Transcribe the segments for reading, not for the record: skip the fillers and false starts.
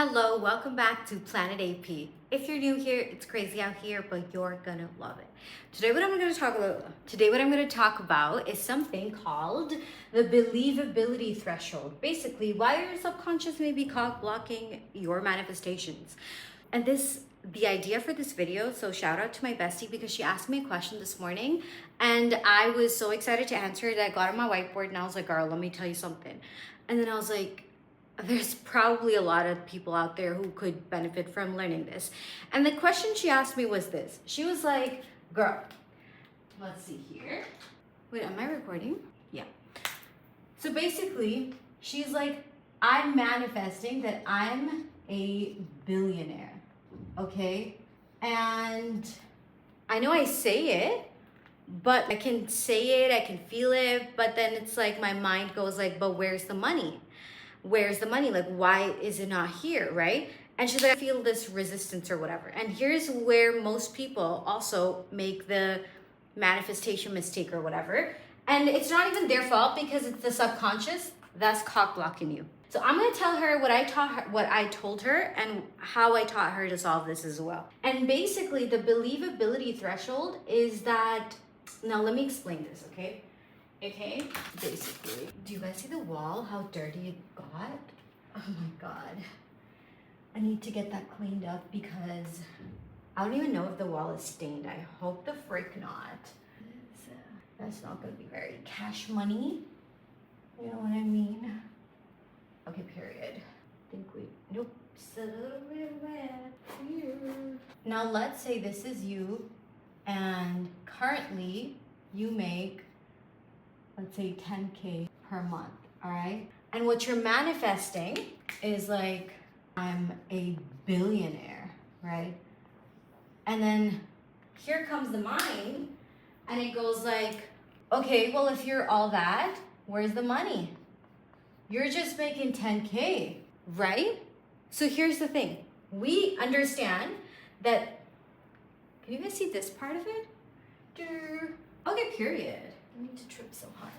Hello, welcome back to Planet AP. If you're new here, it's crazy out here, but you're gonna love it. Today what I'm going to talk about is something called the believability threshold. Basically, why your subconscious may be cock blocking your manifestations. And the idea for this video, so shout out to my bestie because she asked me a question this morning and I was so excited to answer it. I got on my whiteboard and I was like, girl, let me tell you something. And then I was like, there's probably a lot of people out there who could benefit from learning this. And the question she asked me was this. She was like, girl, let's see here. Wait, am I recording? Yeah. So basically, she's like, I'm manifesting that I'm a billionaire, okay? And I know I say it, but I can say it, I can feel it, but then it's like my mind goes like, but where's the money? Where's the money? Like, why is it not here, right? And she's like, I feel this resistance or whatever. And here's where most people also make the manifestation mistake or whatever. And it's not even their fault because it's the subconscious that's cock blocking you. So I'm gonna tell her what I told her, and how I taught her to solve this as well. And basically, the believability threshold is that. Now let me explain this, okay? Okay, basically, do you guys see the wall, how dirty it got? Oh my God. I need to get that cleaned up because I don't even know if the wall is stained. I hope the frick not. That's not gonna be very cash money. You know what I mean? Okay, period. Nope, it's a little bit wet here. Now let's say this is you and currently you make, let's say 10K per month, all right? And what you're manifesting is like, I'm a billionaire, right? And then here comes the mind and it goes like, okay, well, if you're all that, where's the money? You're just making 10K, right? So here's the thing. We understand that, can you guys see this part of it? Okay, period. I need to trip so hard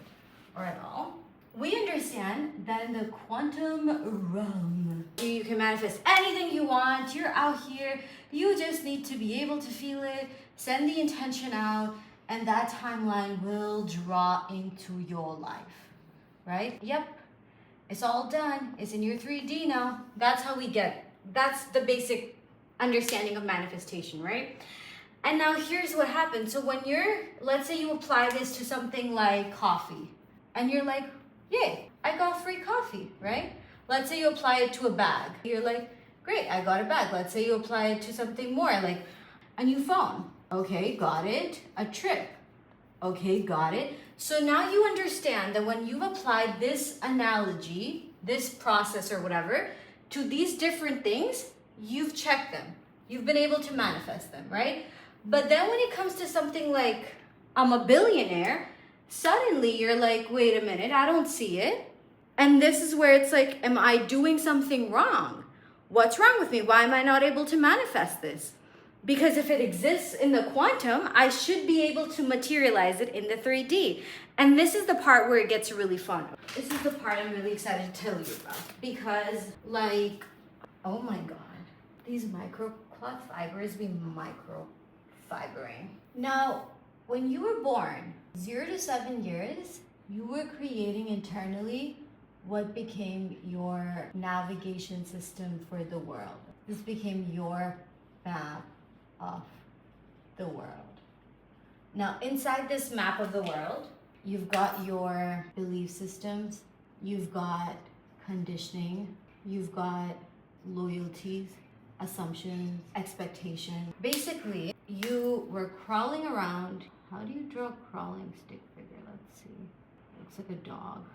or at all. We understand that in the quantum realm, you can manifest anything you want. You're out here. You just need to be able to feel it, send the intention out, and that timeline will draw into your life, right? Yep, it's all done. It's in your 3D now. That's how we get. That's the basic understanding of manifestation, right? And now here's what happens. So when let's say you apply this to something like coffee, and you're like, yay, I got free coffee, right? Let's say you apply it to a bag. You're like, great, I got a bag. Let's say you apply it to something more, like a new phone. Okay, got it. A trip. Okay, got it. So now you understand that when you've applied this analogy, this process or whatever, to these different things, you've checked them. You've been able to manifest them, right? But then when it comes to something like, I'm a billionaire, suddenly you're like, wait a minute, I don't see it. And this is where it's like, am I doing something wrong? What's wrong with me? Why am I not able to manifest this? Because if it exists in the quantum, I should be able to materialize it in the 3D. And this is the part where it gets really fun. This is the part I'm really excited to tell you about. Because like, oh my God, these microclot fibers be microfibering. Now, when you were born, 0 to 7 years, you were creating internally what became your navigation system for the world. This became your map of the world. Now, inside this map of the world, you've got your belief systems, you've got conditioning, you've got loyalties, assumptions, expectation. Basically, you were crawling around. How do you draw a crawling stick figure? Let's see. Looks like a dog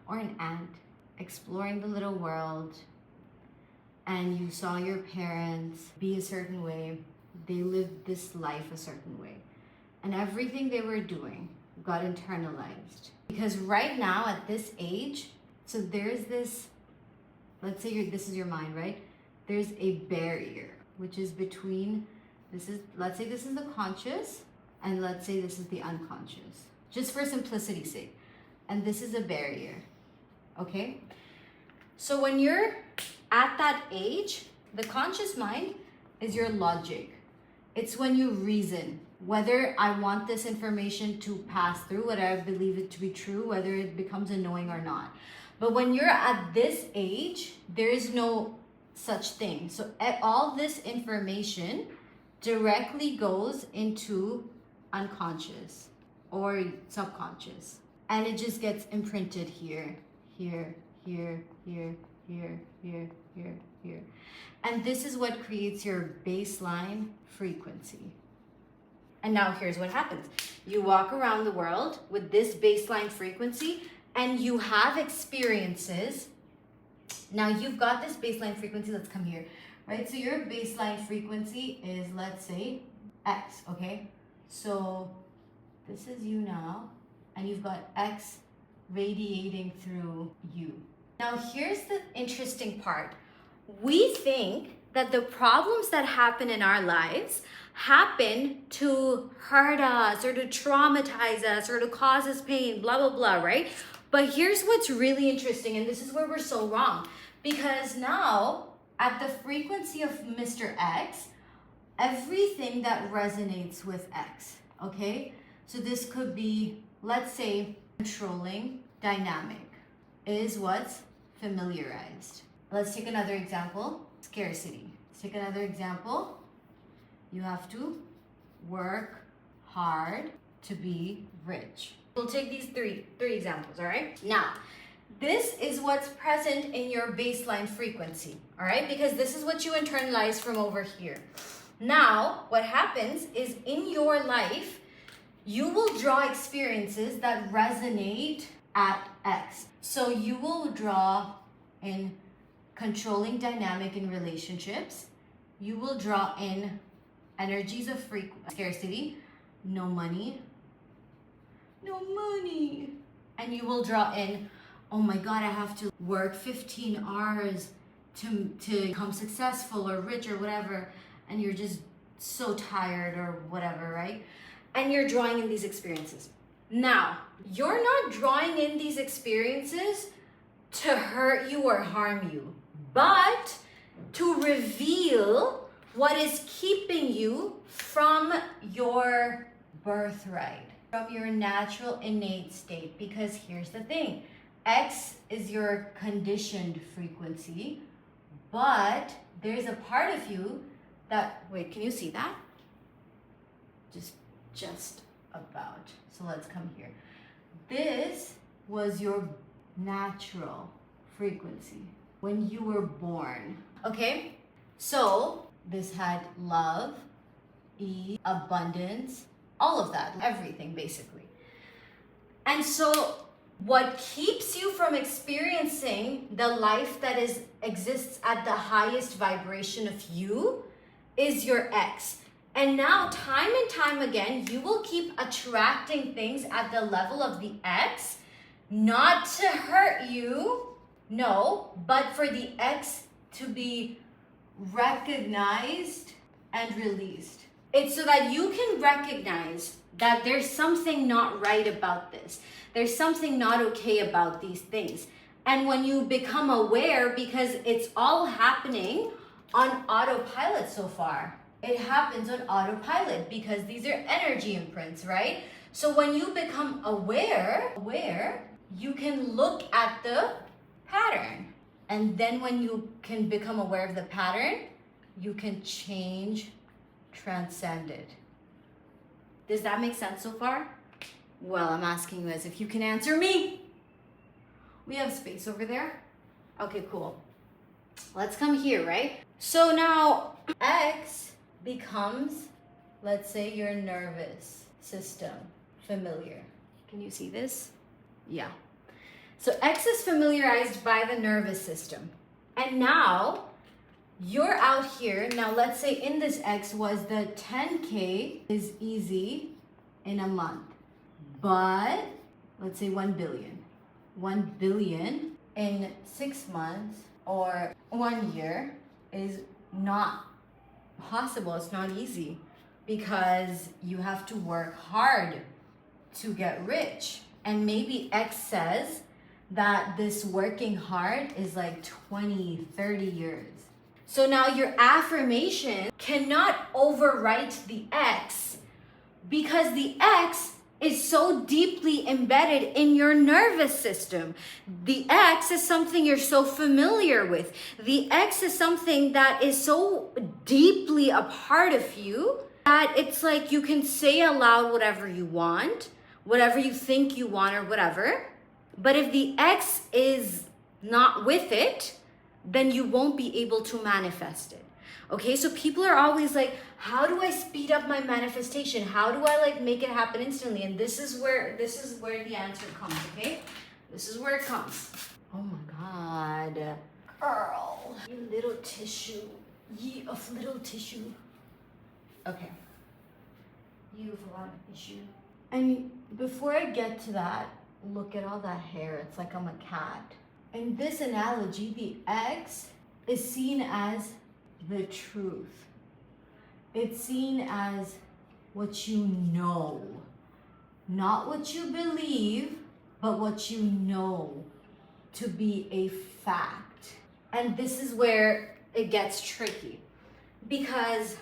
or an ant exploring the little world. And you saw your parents be a certain way. They lived this life a certain way. And everything they were doing got internalized. Because right now at this age, so there's this, let's say this is your mind, right? There's a barrier, which is between, let's say this is the conscious, and let's say this is the unconscious, just for simplicity's sake. And this is a barrier, okay? So when you're At that age, the conscious mind is your logic. It's when you reason whether I want this information to pass through, whether I believe it to be true, whether it becomes annoying or not. But when you're at this age, there is no such thing. So all this information directly goes into unconscious or subconscious. And it just gets imprinted here, here, here, here, here, here, here, here. And this is what creates your baseline frequency. And now here's what happens. You walk around the world with this baseline frequency and you have experiences. Now you've got this baseline frequency, let's come here, right? So your baseline frequency is, let's say, X, okay? So this is you now, and you've got X radiating through you. Now here's the interesting part. We think that the problems that happen in our lives happen to hurt us or to traumatize us or to cause us pain, blah, blah, blah, right? But here's what's really interesting, and this is where we're so wrong. Because now, at the frequency of Mr. X, everything that resonates with X, okay? So this could be, let's say, controlling dynamic is what's familiarized. Let's take another example, scarcity. Let's take another example. You have to work hard to be rich. We'll take these three examples, all right? Now, this is what's present in your baseline frequency, all right? Because this is what you internalize from over here. Now, what happens is in your life, you will draw experiences that resonate at X. So you will draw in controlling dynamic in relationships. You will draw in energies of scarcity, no money, and you will draw in, oh my God, I have to work 15 hours to become successful or rich or whatever, and you're just so tired or whatever, right? And you're drawing in these experiences. Now, you're not drawing in these experiences to hurt you or harm you, but to reveal what is keeping you from your birthright, from your natural innate state. Because here's the thing, X is your conditioned frequency, but there's a part of you that, wait, can you see that? Just about. So let's come here. This was your natural frequency when you were born, okay? So this had love, ease, abundance, all of that, everything basically. And so what keeps you from experiencing the life that exists at the highest vibration of you is your X. And now, time and time again, you will keep attracting things at the level of the X, not to hurt you, no, but for the X to be recognized and released. It's so that you can recognize that there's something not right about this. There's something not okay about these things. And when you become aware, because it's all happening on autopilot so far. It happens on autopilot because these are energy imprints, right? So when you become aware, you can look at the pattern. And then when you can become aware of the pattern, you can change, transcend it. Does that make sense so far? Well, I'm asking you as if you can answer me. We have space over there. Okay, cool. Let's come here, right? So now X becomes, let's say, your nervous system, familiar. Can you see this? Yeah. So X is familiarized by the nervous system. And now you're out here. Now let's say in this X was the 10K is easy in a month. But let's say 1 billion. 1 billion in 6 months or 1 year is not possible. It's not easy because you have to work hard to get rich. And maybe X says that this working hard is like 20, 30 years. So now your affirmation cannot overwrite the X because the X is so deeply embedded in your nervous system. The X is something you're so familiar with. The X is something that is so deeply a part of you that it's like you can say aloud whatever you want, whatever you think you want or whatever. But if the X is not with it, then you won't be able to manifest it. Okay, so people are always like, how do I speed up my manifestation? How do I like make it happen instantly? And this is where the answer comes, okay? This is where it comes. Oh my God. Girl, you little tissue. Ye of little tissue. Okay. You have a lot of issue. And before I get to that, look at all that hair. It's like I'm a cat. In this analogy, the X is seen as the truth. It's seen as what you know, not what you believe, but what you know to be a fact. And this is where it gets tricky because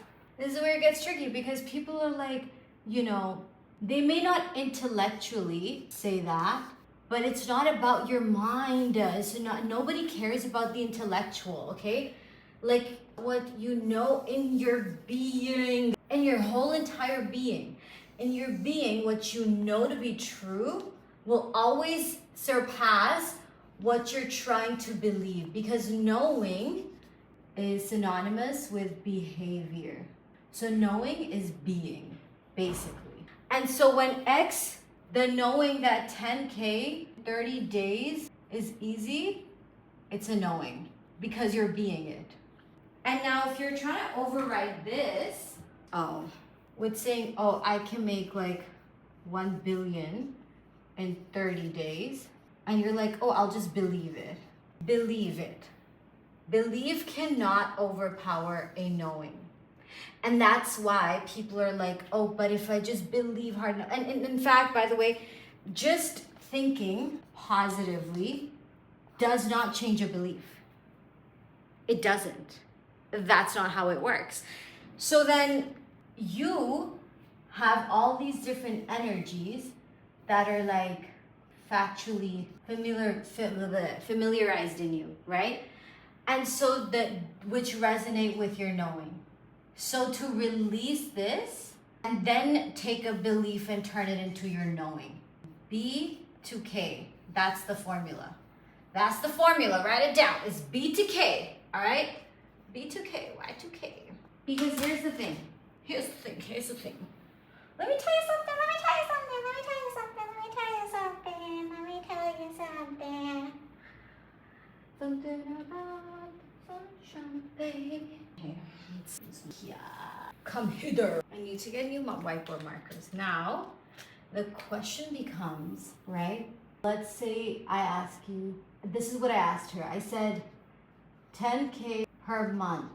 people are like, you know, they may not intellectually say that, but it's not about your mind. So nobody cares about the intellectual, okay? Like what you know in your being, in your whole entire being. In your being, what you know to be true will always surpass what you're trying to believe, because knowing is synonymous with behavior. So knowing is being, basically. And so when X, the knowing that 10K, 30 days is easy, it's a knowing because you're being it. And now if you're trying to override this, with saying, oh, I can make like 1 billion in 30 days, and you're like, oh, I'll just believe it. Believe it. Believe cannot overpower a knowing. And that's why people are like, oh, but if I just believe hard enough. And in fact, by the way, just thinking positively does not change a belief. It doesn't. That's not how it works. So then you have all these different energies that are like factually familiarized in you, right? And so that which resonate with your knowing. So to release this and then take a belief and turn it into your knowing. B to K. That's the formula. That's the formula. Write it down. It's B to K. All right? B to K. Y to K. Because here's the thing. Here's the thing. Let me tell you something. Something about sunshine, baby. Yeah. Come hither. I need to get new whiteboard markers. Now, the question becomes, right? Let's say I ask you, this is what I asked her. I said, 10K per month.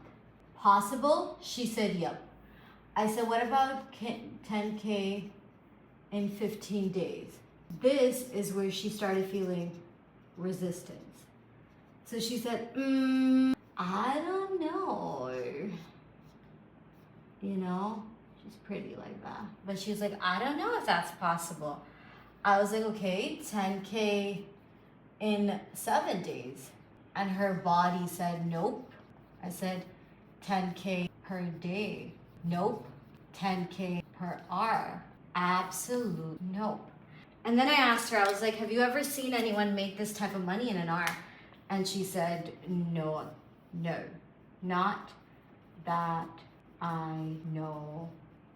Possible? She said, yep. I said, what about 10K in 15 days? This is where she started feeling resistance. So she said, I don't know. You know, she's pretty like that. But she was like, I don't know if that's possible. I was like, okay, 10K in 7 days. And her body said, nope. I said, 10K per day. Nope. 10K per hour. Absolute nope. And then I asked her, I was like, have you ever seen anyone make this type of money in an hour? And she said, no, not that I know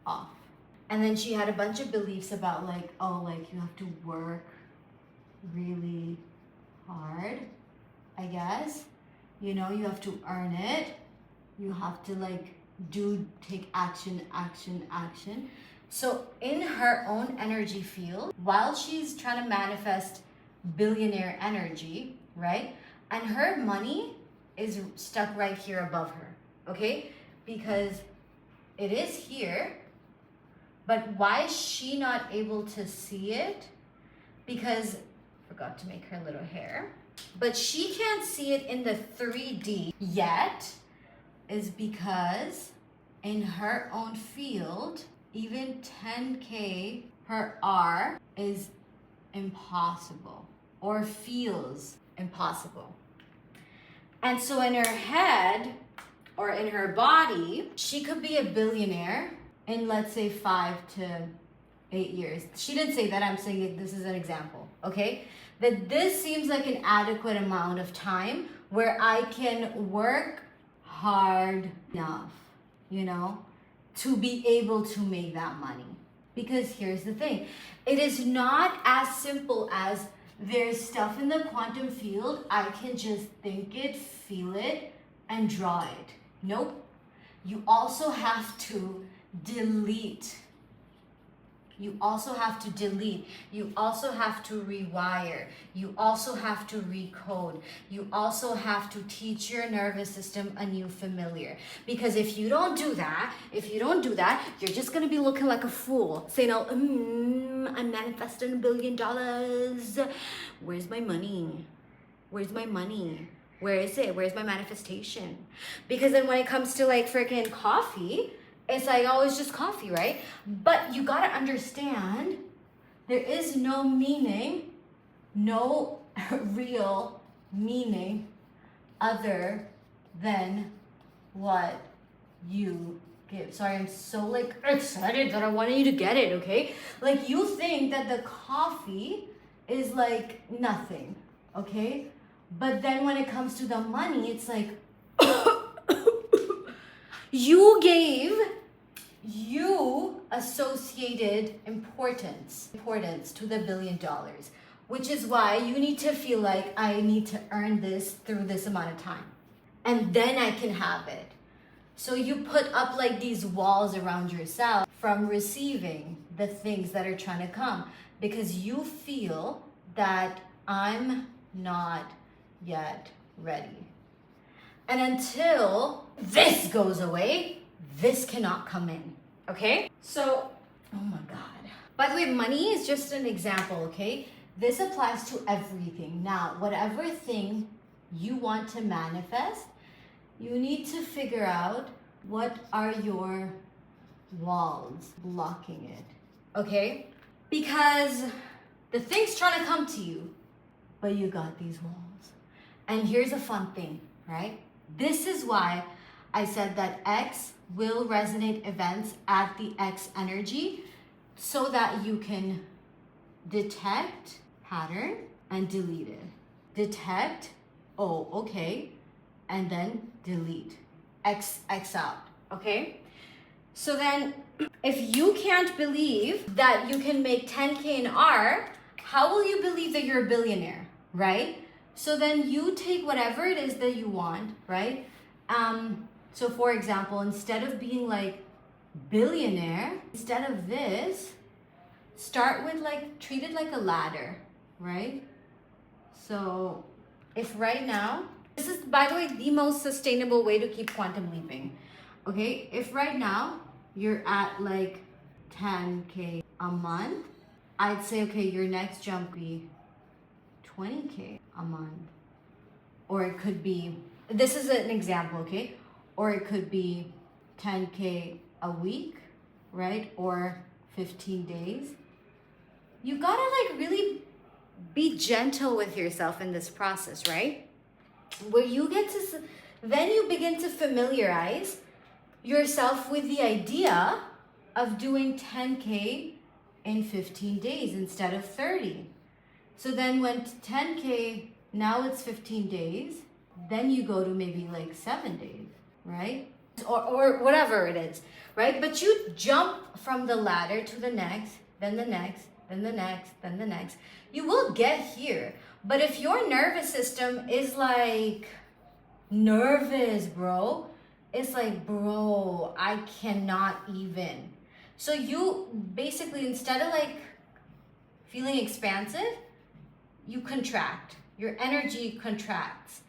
of. And then she had a bunch of beliefs about like, oh, like you have to work really hard, I guess. You know, you have to earn it. You have to like take action. So in her own energy field, while she's trying to manifest billionaire energy, right? And her money is stuck right here above her, okay? Because it is here, but why is she not able to see it? Because forgot to make her little hair. But she can't see it in the 3D yet is because in her own field, even 10K per hour is impossible or feels impossible. And so in her head or in her body, she could be a billionaire in, let's say, 5 to 8 years. She didn't say that, I'm saying this is an example, okay? That this seems like an adequate amount of time where I can work hard enough, you know, to be able to make that money. Because here's the thing, it is not as simple as there's stuff in the quantum field, I can just think it, feel it, and draw it. Nope. You also have to delete. You also have to delete. You also have to rewire. You also have to recode. You also have to teach your nervous system a new familiar. Because if you don't do that, you're just gonna be looking like a fool, saying, "Oh, I'm manifesting $1 billion. Where's my money? Where's my money? Where is it? Where's my manifestation?" Because then when it comes to like freaking coffee, it's like, oh, it's just coffee, right? But you gotta understand, there is no meaning, no real meaning other than what you give. Sorry, I'm so like excited that I wanted you to get it, okay? Like you think that the coffee is like nothing, okay? But then when it comes to the money, it's like, you associated importance to the $1 billion, which is why you need to feel like I need to earn this through this amount of time, and then I can have it. So you put up like these walls around yourself from receiving the things that are trying to come because you feel that I'm not yet ready. And until this goes away, this cannot come in, okay? So, oh my God. By the way, money is just an example, okay? This applies to everything. Now, whatever thing you want to manifest, you need to figure out what are your walls blocking it, okay? Because the thing's trying to come to you, but you got these walls. And here's a fun thing, right? This is why I said that X will resonate events at the X energy so that you can detect pattern and delete it. Detect, oh, okay, and then delete. X out, okay? So then if you can't believe that you can make 10K an hour, how will you believe that you're a billionaire, right? So then you take whatever it is that you want, right? So for example, instead of being like billionaire, instead of this, start with like, treat it like a ladder, right? So if right now, this is, by the way, the most sustainable way to keep quantum leaping, okay? If right now you're at like 10K a month, I'd say, okay, your next jump be 20K a month. Or it could be, this is an example, okay? Or it could be 10K a week, right? Or 15 days. You gotta like really be gentle with yourself in this process, right? Where you get to, then you begin to familiarize yourself with the idea of doing 10K in 15 days instead of 30. So then when 10K, now it's 15 days, then you go to maybe like 7 days, right? Or whatever it is, right? But you jump from the ladder to the next, then the next, then the next, then the next. You will get here. But if your nervous system is like nervous, bro, it's like, bro, I cannot even. So you basically, instead of like feeling expansive, you contract. Your energy contracts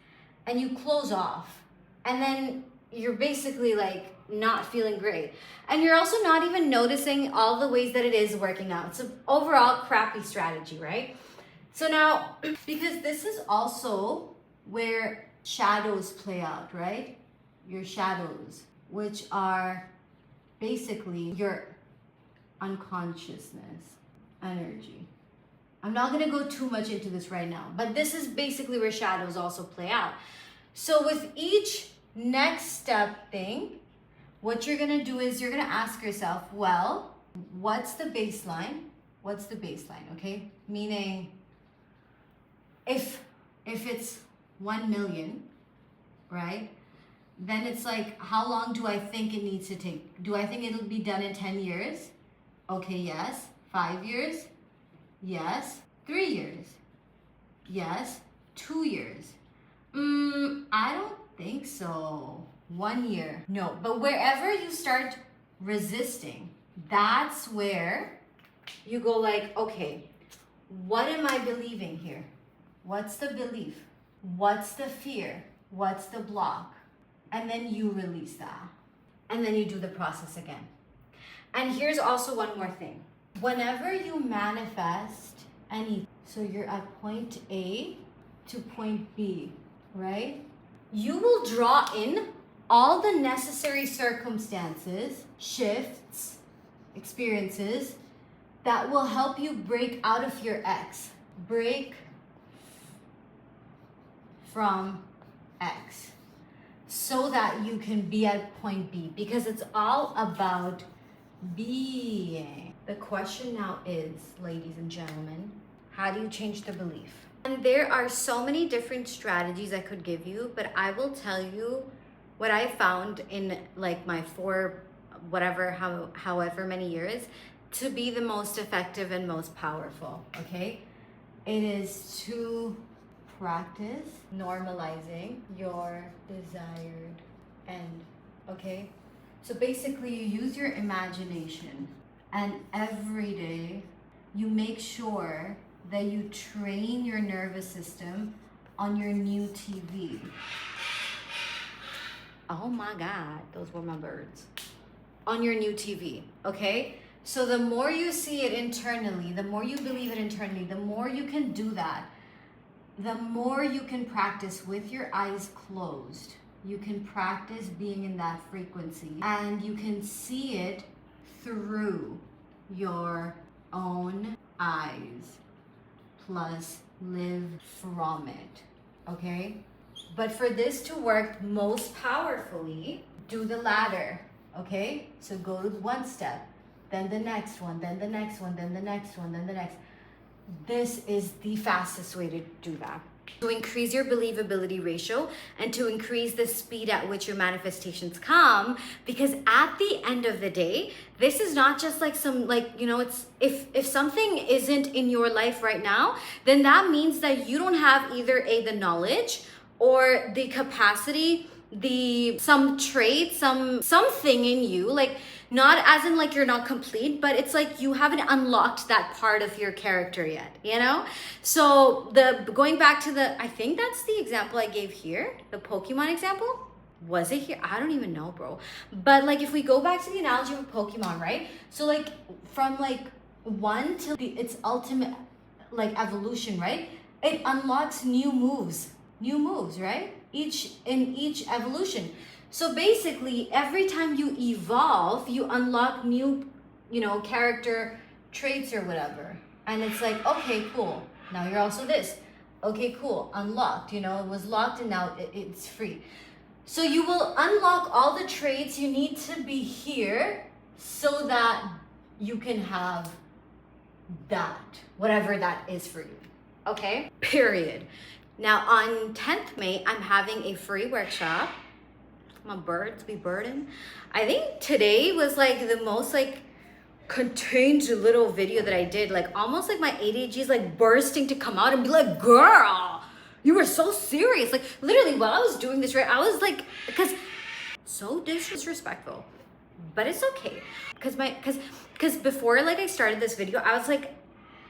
and you close off. And then you're basically like not feeling great. And you're also not even noticing all the ways that it is working out. It's an overall crappy strategy, right? So now, because this is also where shadows play out, right? Your shadows, which are basically your unconsciousness energy. I'm not gonna go too much into this right now, but this is basically where shadows also play out. So with each next step thing, what you're gonna do is you're gonna ask yourself, well, what's the baseline? What's the baseline, okay? Meaning, if it's 1 million, right? Then it's like, how long do I think it needs to take? Do I think it'll be done in 10 years? Okay, yes. 5 years? Yes. 3 years? Yes. 2 years? I don't think so. 1 year? No. But wherever you start resisting, that's where you go like, okay, what am I believing here? What's the belief? What's the fear? What's the block? And then you release that. And then you do the process again. And here's also one more thing. Whenever you manifest anything, so you're at point A to point B, right? You will draw in all the necessary circumstances, shifts, experiences that will help you break out of your X. Break from X so that you can be at point B, because it's all about being. The question now is, ladies and gentlemen, how do you change the belief? And there are so many different strategies I could give you, but I will tell you what I found in like my however many years to be the most effective and most powerful, okay? It is to practice normalizing your desired end, okay? So basically you use your imagination, and every day you make sure that you train your nervous system on your new TV. Oh my God, those were my birds. On your new TV, okay? So the more you see it internally, the more you believe it internally, the more you can do that, the more you can practice with your eyes closed. You can practice being in that frequency, and you can see it through your own eyes, plus live from it, okay? But for this to work most powerfully, do the ladder, okay? So go to one step, then the next one, then the next one, then the next one, then the next. This is the fastest way to do that. To increase your believability ratio and to increase the speed at which your manifestations come, because at the end of the day, this is not just like some, like, you know, it's if something isn't in your life right now, then that means that you don't have either the knowledge or the capacity, some trait, something in you, like, not as in like you're not complete, but it's like you haven't unlocked that part of your character yet, you know? So going back to I think that's the example I gave here, the Pokemon example. Was it here? I don't even know, bro. But like, if we go back to the analogy of Pokemon, right? So like from like 1 to its ultimate like evolution, right? It unlocks new moves, right? In each evolution. So basically, every time you evolve, you unlock new, you know, character traits or whatever. And it's like, okay, cool. Now you're also this. Okay, cool. Unlocked. You know, it was locked and now it's free. So you will unlock all the traits you need to be here so that you can have that, whatever that is for you. Okay? Period. Now on 10th May, I'm having a free workshop. My birds be birding. I think today was like the most like contained little video that I did. Like almost like my ADHD is like bursting to come out and be like, girl, you were so serious. Like literally while I was doing this, right, I was like, because so disrespectful, but it's okay. Because before like I started this video, I was like,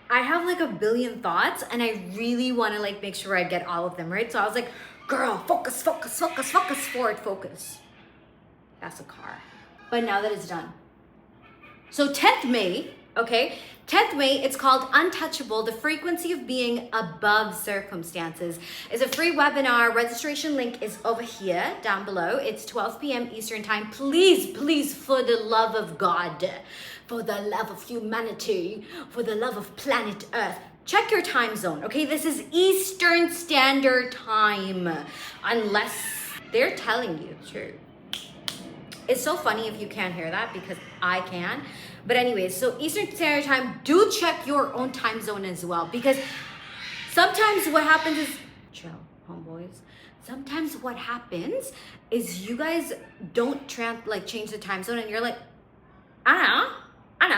I have like a billion thoughts and I really want to like make sure I get all of them, right? So I was like, girl, focus, forward focus. That's a car. But now that it's done. So 10th May, Okay, 10th way, it's called Untouchable, the frequency of being above circumstances. It's a free webinar. Registration link is over here down below. It's 12 p.m. Eastern time. Please, please, for the love of God, for the love of humanity, for the love of planet Earth, check your time zone. Okay, this is Eastern Standard Time, unless they're telling you true. It's so funny if you can't hear that because I can. But anyways, so Eastern Standard Time, do check your own time zone as well, because sometimes what happens is, chill, homeboys. Sometimes what happens is you guys don't change the time zone, and you're like, Anna, and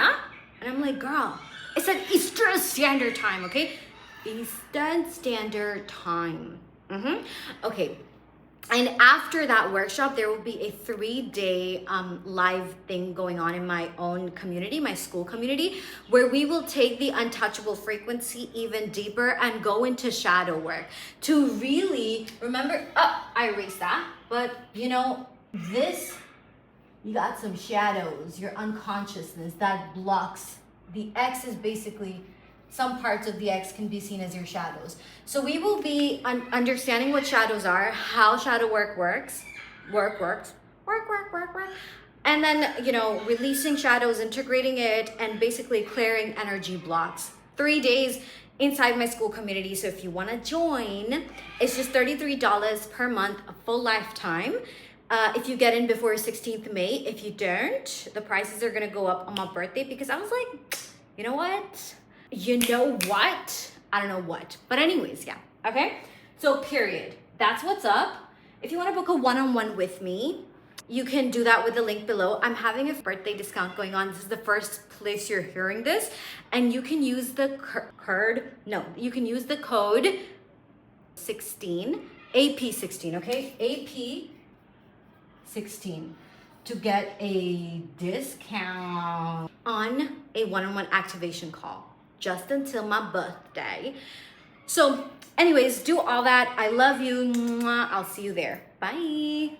I'm like, girl, it's an Eastern Standard Time, okay? Eastern Standard Time. Okay. And after that workshop, there will be a 3-day live thing going on in my own community, my school community, where we will take the untouchable frequency even deeper and go into shadow work to really remember. I erased that, but you know, this, you got some shadows, your unconsciousness that blocks. The X is basically, some parts of the X can be seen as your shadows. So we will be understanding what shadows are, how shadow work works, and then, you know, releasing shadows, integrating it, and basically clearing energy blocks. 3 days inside my school community. So if you want to join, it's just $33 per month, a full lifetime. If you get in before 16th May, if you don't, the prices are gonna go up on my birthday, because I was like, you know what? I don't know what. But anyways, yeah. Okay? So period. That's what's up. If you want to book a one-on-one with me, you can do that with the link below. I'm having a birthday discount going on. This is the first place you're hearing this. And you can use the you can use the code 16, AP16, okay? AP16 to get a discount on a one-on-one activation call, just until my birthday. So anyways, do all that. I love you. I'll see you there. Bye.